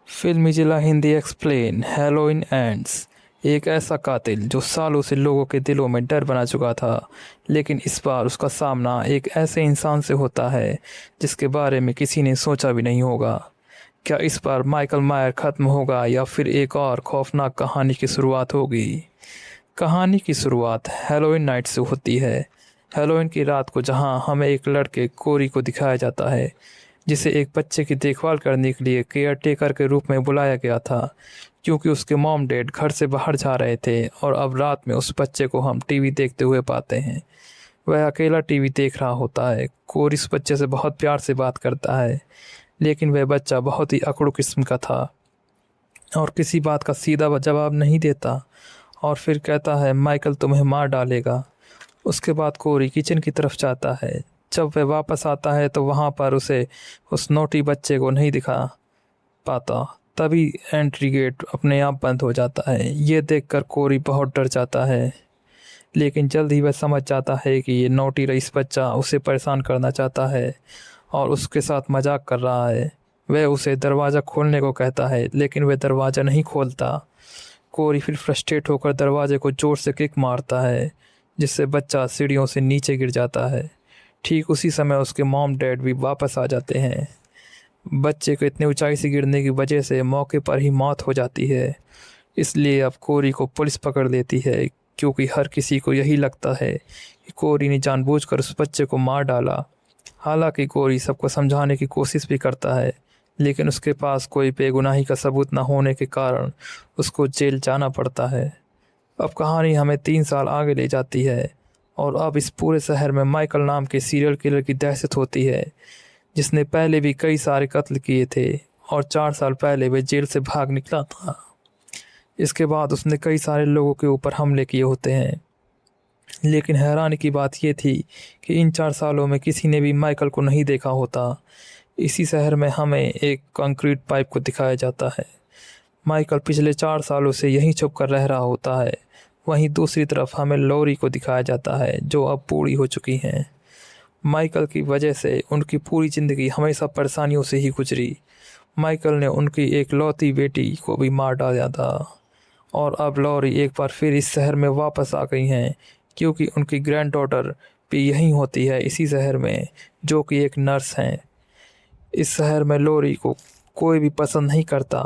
फिल्मी जिला Hindi explain हैलोइन ends. एक ऐसा कातिल जो सालों से लोगों के दिलों में डर बना चुका था, लेकिन इस बार उसका सामना एक ऐसे इंसान से होता है जिसके बारे में किसी ने सोचा भी नहीं होगा। क्या इस बार माइकल मायर खत्म होगा या फिर एक और खौफनाक कहानी की शुरुआत होगी? कहानी की शुरुआत हैलोइन नाइट से होती है। हैलोइन की रात को जहां हमें एक लड़के कोरी को दिखाया जाता है जिसे एक बच्चे की देखभाल करने के लिए केयर टेकर के रूप में बुलाया गया था, क्योंकि उसके मॉम डैड घर से बाहर जा रहे थे और अब रात में उस बच्चे को हम टीवी देखते हुए पाते हैं। वह अकेला टीवी देख रहा होता है। कोरी उस बच्चे से बहुत प्यार से बात करता है, लेकिन वह बच्चा बहुत ही अकड़ू किस्म का था और किसी बात का सीधा जवाब नहीं देता और फिर कहता है माइकल तुम्हें मार डालेगा। उसके बाद कोरी किचन की तरफ जाता है। जब वह वापस आता है तो वहाँ पर उसे उस नोटी बच्चे को नहीं दिखा पाता। तभी एंट्री गेट अपने आप बंद हो जाता है। ये देखकर कोरी बहुत डर जाता है, लेकिन जल्द ही वह समझ जाता है कि ये नोटी रईस बच्चा उसे परेशान करना चाहता है और उसके साथ मजाक कर रहा है। वह उसे दरवाज़ा खोलने को कहता है, लेकिन वह दरवाज़ा नहीं खोलता। कोरी फिर फ्रस्ट्रेट होकर दरवाजे को जोर से किक मारता है, जिससे बच्चा सीढ़ियों से नीचे गिर जाता है। ठीक उसी समय उसके मॉम डैड भी वापस आ जाते हैं। बच्चे को इतनी ऊंचाई से गिरने की वजह से मौके पर ही मौत हो जाती है। इसलिए अब कोरी को पुलिस पकड़ लेती है, क्योंकि हर किसी को यही लगता है कि कोरी ने जानबूझकर उस बच्चे को मार डाला। हालांकि कोरी सबको समझाने की कोशिश भी करता है, लेकिन उसके पास कोई बेगुनाही का सबूत न होने के कारण उसको जेल जाना पड़ता है। अब कहानी हमें 3 साल आगे ले जाती है और अब इस पूरे शहर में माइकल नाम के सीरियल किलर की दहशत होती है, जिसने पहले भी कई सारे कत्ल किए थे और 4 साल पहले वह जेल से भाग निकला था। इसके बाद उसने कई सारे लोगों के ऊपर हमले किए होते हैं, लेकिन हैरानी की बात यह थी कि इन 4 सालों में किसी ने भी माइकल को नहीं देखा होता। इसी शहर में हमें एक कंक्रीट पाइप को दिखाया जाता है। माइकल पिछले 4 सालों से यहीं छुप कर रह रहा होता है। वहीं दूसरी तरफ हमें लॉरी को दिखाया जाता है, जो अब बूढ़ी हो चुकी हैं। माइकल की वजह से उनकी पूरी ज़िंदगी हमेशा परेशानियों से ही गुजरी। माइकल ने उनकी एक लौती बेटी को भी मार डाला था और अब लॉरी एक बार फिर इस शहर में वापस आ गई हैं, क्योंकि उनकी ग्रैंड डॉटर भी यहीं होती है, इसी शहर में, जो कि एक नर्स हैं। इस शहर में लॉरी को कोई भी पसंद नहीं करता।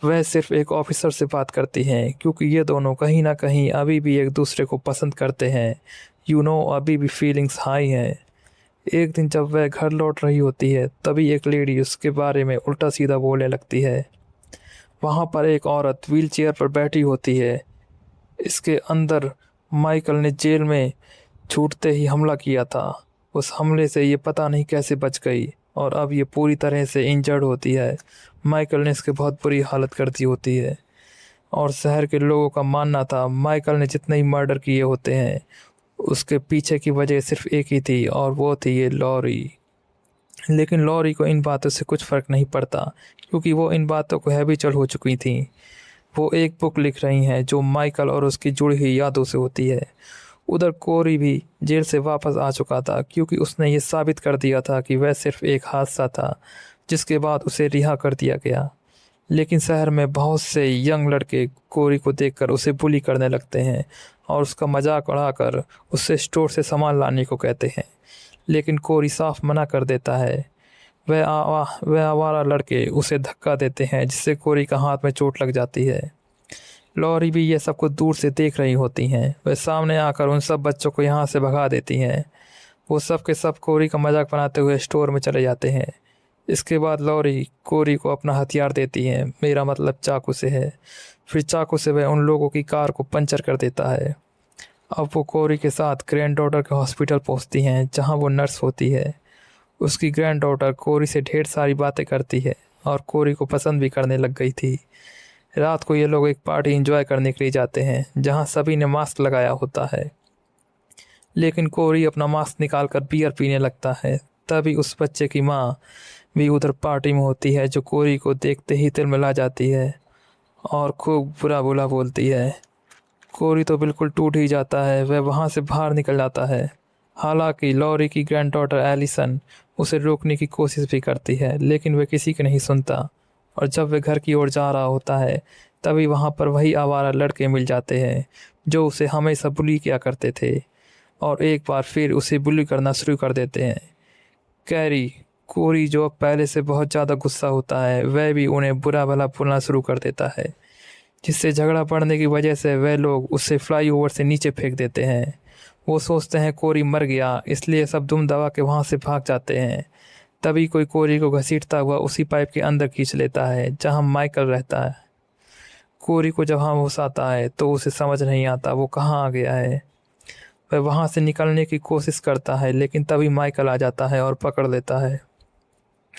वह सिर्फ एक ऑफिसर से बात करती हैं, क्योंकि ये दोनों कहीं ना कहीं अभी भी एक दूसरे को पसंद करते हैं। अभी भी फीलिंग्स हाई हैं। एक दिन जब वह घर लौट रही होती है, तभी एक लेडी उसके बारे में उल्टा सीधा बोलने लगती है। वहाँ पर एक औरत व्हील चेयर पर बैठी होती है। इसके अंदर माइकल ने जेल में छूटते ही हमला किया था। उस हमले से ये पता नहीं कैसे बच गई और अब ये पूरी तरह से इंजर्ड होती है। माइकल ने इसकी बहुत बुरी हालत कर दी होती है और शहर के लोगों का मानना था माइकल ने जितने ही मर्डर किए होते हैं उसके पीछे की वजह सिर्फ एक ही थी, और वो थी ये लॉरी। लेकिन लॉरी को इन बातों से कुछ फ़र्क नहीं पड़ता, क्योंकि वो इन बातों को हैबिचुअल हो चुकी थी। वो एक बुक लिख रही हैं जो माइकल और उसकी जुड़ी हुई यादों से होती है। उधर कोरी भी जेल से वापस आ चुका था, क्योंकि उसने ये साबित कर दिया था कि वह सिर्फ एक हादसा था, जिसके बाद उसे रिहा कर दिया गया। लेकिन शहर में बहुत से यंग लड़के कोरी को देखकर उसे बुली करने लगते हैं और उसका मजाक उड़ाकर उससे स्टोर से सामान लाने को कहते हैं, लेकिन कोरी साफ मना कर देता है। वह आवारा लड़के उसे धक्का देते हैं, जिससे कोरी का हाथ में चोट लग जाती है। लॉरी भी ये सब कुछ दूर से देख रही होती हैं। वह सामने आकर उन सब बच्चों को यहाँ से भगा देती हैं। वो सब के सब कोरी का मजाक बनाते हुए स्टोर में चले जाते हैं। इसके बाद लॉरी कोरी को अपना हथियार देती है, मेरा मतलब चाकू से है। फिर चाकू से वह उन लोगों की कार को पंचर कर देता है। अब वो कोरी के साथ ग्रैंड डॉटर के हॉस्पिटल पहुंचती हैं, जहां वो नर्स होती है। उसकी ग्रैंड डॉटर कोरी से ढेर सारी बातें करती है और कोरी को पसंद भी करने लग गई थी। रात को ये लोग एक पार्टी एंजॉय करने के लिए जाते हैं, जहां सभी ने मास्क लगाया होता है, लेकिन कोरी अपना मास्क निकालकर बियर पीने लगता है। तभी उस बच्चे की माँ भी उधर पार्टी में होती है, जो कोरी को देखते ही तिलमिला जाती है और खूब बुरा बुरा बोलती है। कोरी तो बिल्कुल टूट ही जाता है। वह वहाँ से बाहर निकल जाता है। हालांकि लॉरी की ग्रैंड डॉटर एलिसन उसे रोकने की कोशिश भी करती है, लेकिन वह किसी की नहीं सुनता। और जब वह घर की ओर जा रहा होता है तभी वहाँ पर वही आवारा लड़के मिल जाते हैं जो उसे हमेशा बुली किया करते थे और एक बार फिर उसे बुली करना शुरू कर देते हैं। कैरी कोरी जो अब पहले से बहुत ज़्यादा गुस्सा होता है वह भी उन्हें बुरा भला बोलना शुरू कर देता है, जिससे झगड़ा बढ़ने की वजह से वह लोग उसे फ्लाईओवर से नीचे फेंक देते हैं। वो सोचते हैं कोरी मर गया, इसलिए सब दुम दबा के वहाँ से भाग जाते हैं। तभी कोई कोरी को घसीटता हुआ उसी पाइप के अंदर खींच लेता है जहाँ माइकल रहता है। कोरी को जब होश आता है तो उसे समझ नहीं आता वो कहाँ आ गया है। वह वहाँ से निकलने की कोशिश करता है लेकिन तभी माइकल आ जाता है और पकड़ लेता है।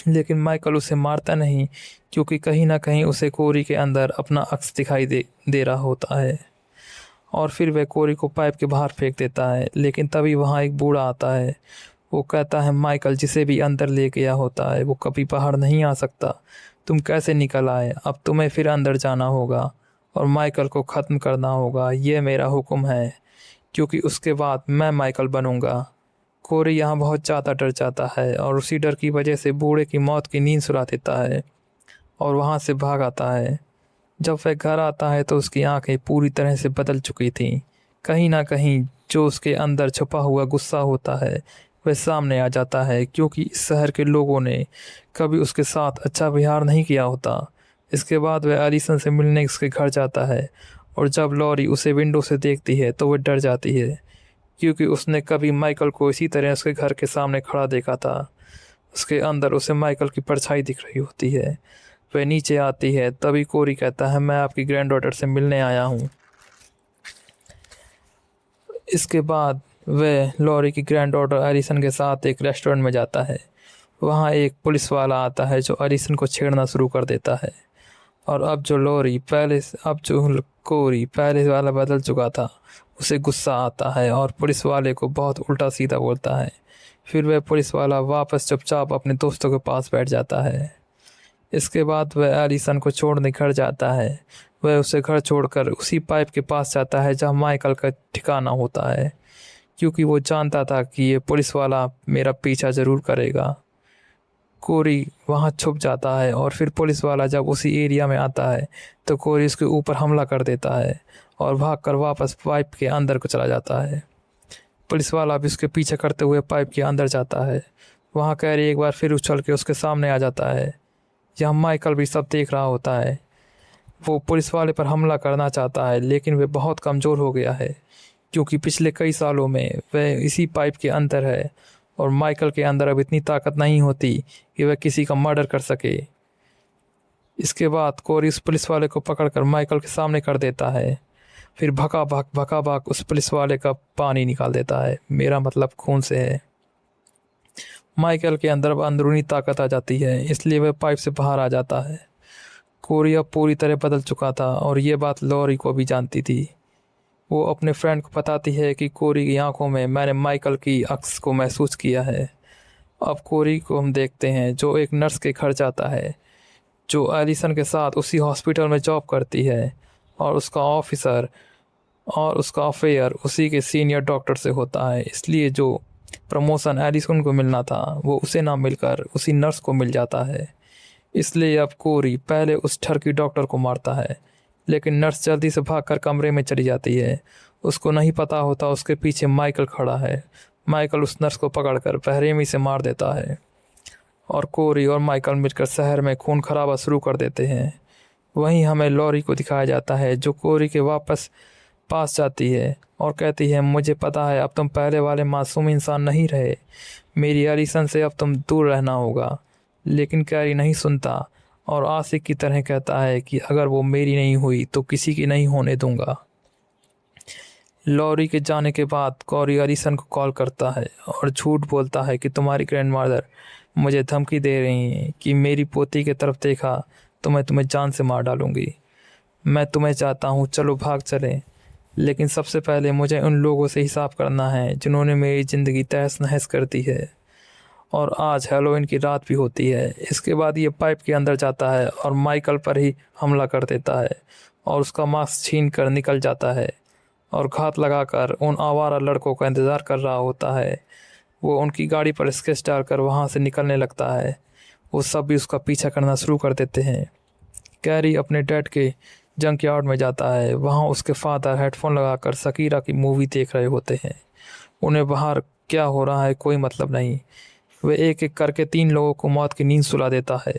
लेकिन माइकल उसे मारता नहीं क्योंकि कहीं ना कहीं उसे कोरी के अंदर अपना अक्स दिखाई दे रहा होता है और फिर वह कोरी को पाइप के बाहर फेंक देता है। लेकिन तभी वहाँ एक बूढ़ा आता है। वो कहता है माइकल जिसे भी अंदर ले गया होता है वो कभी बाहर नहीं आ सकता, तुम कैसे निकल आए, अब तुम्हें फिर अंदर जाना होगा और माइकल को ख़त्म करना होगा, ये मेरा हुक्म है, क्योंकि उसके बाद मैं माइकल बनूंगा। कोरी यहाँ बहुत ज़्यादा डर जाता है और उसी डर की वजह से बूढ़े की मौत की नींद सुला देता है और वहाँ से भाग आता है। जब वह घर आता है तो उसकी आंखें पूरी तरह से बदल चुकी थीं। कहीं ना कहीं जो उसके अंदर छुपा हुआ गुस्सा होता है वह सामने आ जाता है, क्योंकि इस शहर के लोगों ने कभी उसके साथ अच्छा व्यवहार नहीं किया होता। इसके बाद वह एलिसन से मिलने उसके घर जाता है और जब लॉरी उसे विंडो से देखती है तो वह डर जाती है, क्योंकि उसने कभी माइकल को इसी तरह उसके घर के सामने खड़ा देखा था। उसके अंदर उसे माइकल की परछाई दिख रही होती है। वह नीचे आती है तभी कोरी कहता है मैं आपकी ग्रैंड डॉटर से मिलने आया हूँ। इसके बाद वह लॉरी की ग्रैंड डॉटर एलिसन के साथ एक रेस्टोरेंट में जाता है। वहाँ एक पुलिस वाला आता है जो एलिसन को छेड़ना शुरू कर देता है और अब जो कोरी पहले वाला बदल चुका था उसे गुस्सा आता है और पुलिस वाले को बहुत उल्टा सीधा बोलता है। फिर वह पुलिस वाला वापस चुपचाप अपने दोस्तों के पास बैठ जाता है। इसके बाद वह एलिसन को छोड़ने घर जाता है। वह उसे घर छोड़कर उसी पाइप के पास जाता है जहाँ माइकल का ठिकाना होता है, क्योंकि वो जानता था कि ये पुलिस वाला मेरा पीछा ज़रूर करेगा। कोरी वहाँ छुप जाता है और फिर पुलिस वाला जब उसी एरिया में आता है तो कोरी उसके ऊपर हमला कर देता है और भागकर वापस पाइप के अंदर को चला जाता है। पुलिस वाला भी उसके पीछे करते हुए पाइप के अंदर जाता है। वहाँ कैरी एक बार फिर उछल के उसके सामने आ जाता है। यहाँ माइकल भी सब देख रहा होता है। वो पुलिस वाले पर हमला करना चाहता है लेकिन वह बहुत कमज़ोर हो गया है, क्योंकि पिछले कई सालों में वह इसी पाइप के अंदर है और माइकल के अंदर अब इतनी ताकत नहीं होती कि वह किसी का मर्डर कर सके। इसके बाद कोरी उस पुलिस वाले को पकड़कर माइकल के सामने कर देता है। फिर भका भाग उस पुलिस वाले का पानी निकाल देता है, मेरा मतलब खून से है। माइकल के अंदर अब अंदरूनी ताकत आ जाती है, इसलिए वह पाइप से बाहर आ जाता है। कोरी अब पूरी तरह बदल चुका था और ये बात लॉरी को भी जानती थी। वो अपने फ्रेंड को बताती है कि कोरी की आंखों में मैंने माइकल की अक्स को महसूस किया है। अब कोरी को हम देखते हैं जो एक नर्स के घर जाता है जो एलिसन के साथ उसी हॉस्पिटल में जॉब करती है और उसका अफेयर उसी के सीनियर डॉक्टर से होता है। इसलिए जो प्रमोशन एलिसन को मिलना था वो उसे ना मिलकर उसी नर्स को मिल जाता है। इसलिए अब कोरी पहले उस ठरकी डॉक्टर को मारता है, लेकिन नर्स जल्दी से भागकर कमरे में चली जाती है। उसको नहीं पता होता उसके पीछे माइकल खड़ा है। माइकल उस नर्स को पकड़कर बेरहमी से मार देता है और कोरी और माइकल मिलकर शहर में खून खराबा शुरू कर देते हैं। वहीं हमें लॉरी को दिखाया जाता है जो कोरी के वापस पास जाती है और कहती है मुझे पता है अब तुम पहले वाले मासूम इंसान नहीं रहे, मेरी एलिसन से अब तुम दूर रहना होगा। लेकिन कैरी नहीं सुनता और आशिक की तरह कहता है कि अगर वो मेरी नहीं हुई तो किसी की नहीं होने दूंगा। लॉरी के जाने के बाद कोरी एलिसन को कॉल करता है और झूठ बोलता है कि तुम्हारी ग्रैंडमदर मुझे धमकी दे रही हैं कि मेरी पोती की तरफ देखा तो मैं तुम्हें जान से मार डालूंगी। मैं तुम्हें चाहता हूँ, चलो भाग चलें, लेकिन सबसे पहले मुझे उन लोगों से हिसाब करना है जिन्होंने मेरी ज़िंदगी तहस नहस कर दी है। और आज हैलोवीन की रात भी होती है। इसके बाद ये पाइप के अंदर जाता है और माइकल पर ही हमला कर देता है और उसका मास्क छीन कर निकल जाता है और घात लगाकर उन आवारा लड़कों का इंतज़ार कर रहा होता है। वो उनकी गाड़ी पर स्केच डालकर वहाँ से निकलने लगता है। वो सब भी उसका पीछा करना शुरू कर देते हैं। कैरी अपने डैड के जंक यार्ड में जाता है। वहाँ उसके फादर हेडफोन लगाकर शकीरा की मूवी देख रहे होते हैं। उन्हें बाहर क्या हो रहा है कोई मतलब नहीं। वह एक एक करके 3 लोगों को मौत की नींद सुला देता है।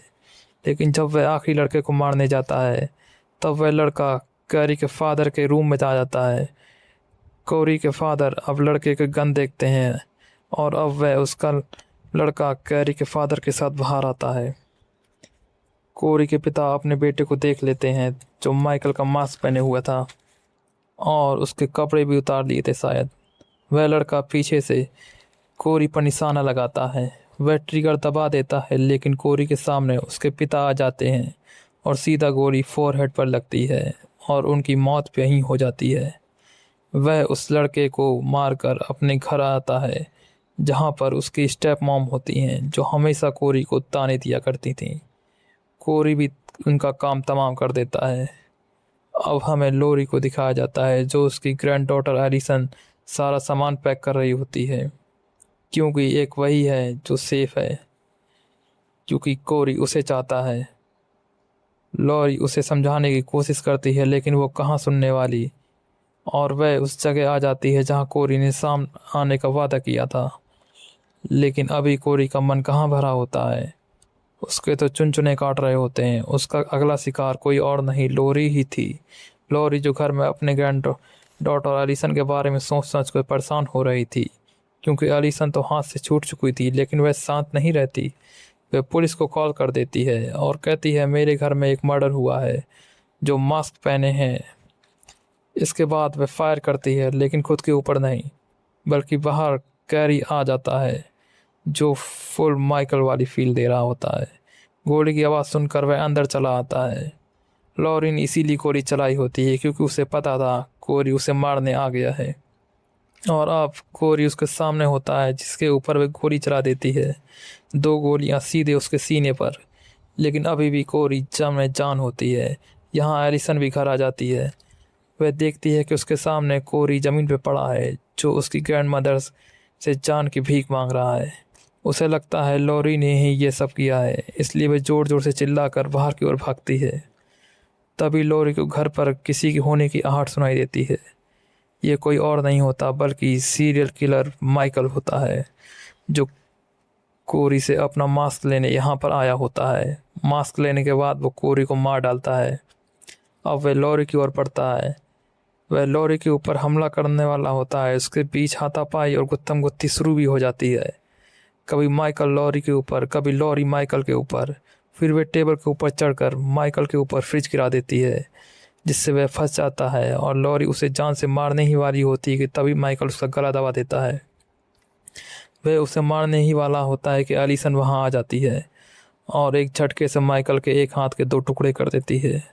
लेकिन जब वह आखिरी लड़के को मारने जाता है तब वह लड़का कैरी के फादर के रूम में आ जाता है। कोरी के फादर अब लड़के के गन देखते हैं और अब वह उसका लड़का कैरी के फादर के साथ बाहर आता है। कोरी के पिता अपने बेटे को देख लेते हैं जो माइकल का मास्क पहने हुआ था और उसके कपड़े भी उतार लिए थे शायद। वह लड़का पीछे से कोरी पर निशाना लगाता है। वह ट्रिगर दबा देता है लेकिन कोरी के सामने उसके पिता आ जाते हैं और सीधा गोली फोरहेड पर लगती है और उनकी मौत पे यहीं हो जाती है। वह उस लड़के को मारकर अपने घर आता है जहाँ पर उसकी स्टेप मॉम होती हैं जो हमेशा कोरी को ताने दिया करती थीं। कोरी भी उनका काम तमाम कर देता है। अब हमें लोरी को दिखाया जाता है जो उसकी ग्रैंड डॉटर एलिसन सारा सामान पैक कर रही होती है क्योंकि एक वही है जो सेफ है, क्योंकि कोरी उसे चाहता है। लॉरी उसे समझाने की कोशिश करती है लेकिन वो कहाँ सुनने वाली और वह उस जगह आ जाती है जहाँ कोरी ने सामने आने का वादा किया था। लेकिन अभी कोरी का मन कहाँ भरा होता है, उसके तो चुनचुने काट रहे होते हैं। उसका अगला शिकार कोई और नहीं लोरी ही थी। लोरी जो घर में अपने ग्रैंड डॉटर एलिसन के बारे में सोच सोच कर परेशान हो रही थी क्योंकि एलिसन तो हाथ से छूट चुकी थी। लेकिन वह शांत नहीं रहती। वह पुलिस को कॉल कर देती है और कहती है मेरे घर में एक मर्डर हुआ है जो मास्क पहने हैं। इसके बाद वह फायर करती है लेकिन खुद के ऊपर नहीं बल्कि बाहर कैरी आ जाता है जो फुल माइकल वाली फील दे रहा होता है। गोली की आवाज़ सुनकर वह अंदर चला आता है। लॉरी ने इसीलिए गोली चलाई होती है क्योंकि उसे पता था कोरी उसे मारने आ गया है और अब कोरी उसके सामने होता है जिसके ऊपर वह गोली चला देती है। 2 गोलियां सीधे उसके सीने पर। लेकिन अभी भी कोरी में जान होती है। यहाँ एलिसन भी घर आ जाती है। वह देखती है कि उसके सामने कोरी ज़मीन पे पड़ा है जो उसकी ग्रैंड मदर से जान की भीख मांग रहा है। उसे लगता है लॉरी ने ही ये सब किया है, इसलिए वह ज़ोर ज़ोर से चिल्लाकर बाहर की ओर भागती है। तभी लॉरी को घर पर किसी की होने की आहट सुनाई देती है। ये कोई और नहीं होता बल्कि सीरियल किलर माइकल होता है जो कोरी से अपना मास्क लेने यहाँ पर आया होता है। मास्क लेने के बाद वो कोरी को मार डालता है। अब वह लॉरी की ओर बढ़ता है। वह लॉरी के ऊपर हमला करने वाला होता है। उसके बीच हाथापाई और गुत्थम गुत्थी शुरू भी हो जाती है। कभी माइकल लॉरी के ऊपर, कभी लॉरी माइकल के ऊपर। फिर वह टेबल के ऊपर चढ़कर माइकल के ऊपर फ्रिज गिरा देती है जिससे वह फंस जाता है और लॉरी उसे जान से मारने ही वाली होती है कि तभी माइकल उसका गला दबा देता है। वह उसे मारने ही वाला होता है कि एलिसन वहाँ आ जाती है और एक झटके से माइकल के एक हाथ के 2 टुकड़े कर देती है।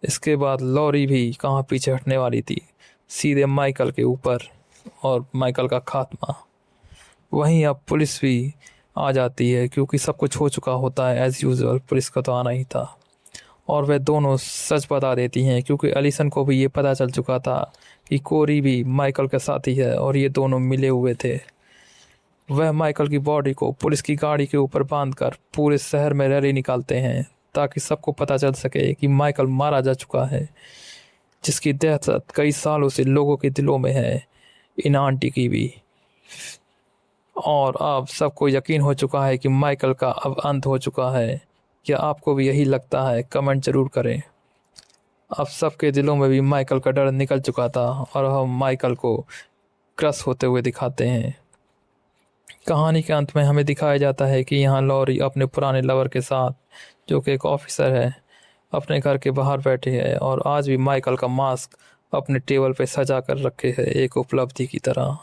इसके बाद लॉरी भी कहाँ पीछे हटने वाली थी, सीधे माइकल के ऊपर और माइकल का खात्मा। वहीं अब पुलिस भी आ जाती है क्योंकि सब कुछ हो चुका होता है एज़ यूजुअल। पुलिस का तो आना ही था और वह दोनों सच बता देती हैं क्योंकि एलिसन को भी ये पता चल चुका था कि कोरी भी माइकल के साथ ही है और ये दोनों मिले हुए थे। वह माइकल की बॉडी को पुलिस की गाड़ी के ऊपर बांधकर पूरे शहर में रैली निकालते हैं ताकि सबको पता चल सके कि माइकल मारा जा चुका है, जिसकी दहशत कई सालों से लोगों के दिलों में है, इन आंटी की भी। और अब सबको यकीन हो चुका है कि माइकल का अब अंत हो चुका है। क्या आपको भी यही लगता है? कमेंट जरूर करें। अब सबके दिलों में भी माइकल का डर निकल चुका था और हम माइकल को क्रश होते हुए दिखाते हैं। कहानी के अंत में हमें दिखाया जाता है कि यहाँ लॉरी अपने पुराने लवर के साथ, जो कि एक ऑफिसर है, अपने घर के बाहर बैठे हैं और आज भी माइकल का मास्क अपने टेबल पे सजा कर रखे है एक उपलब्धि की तरह।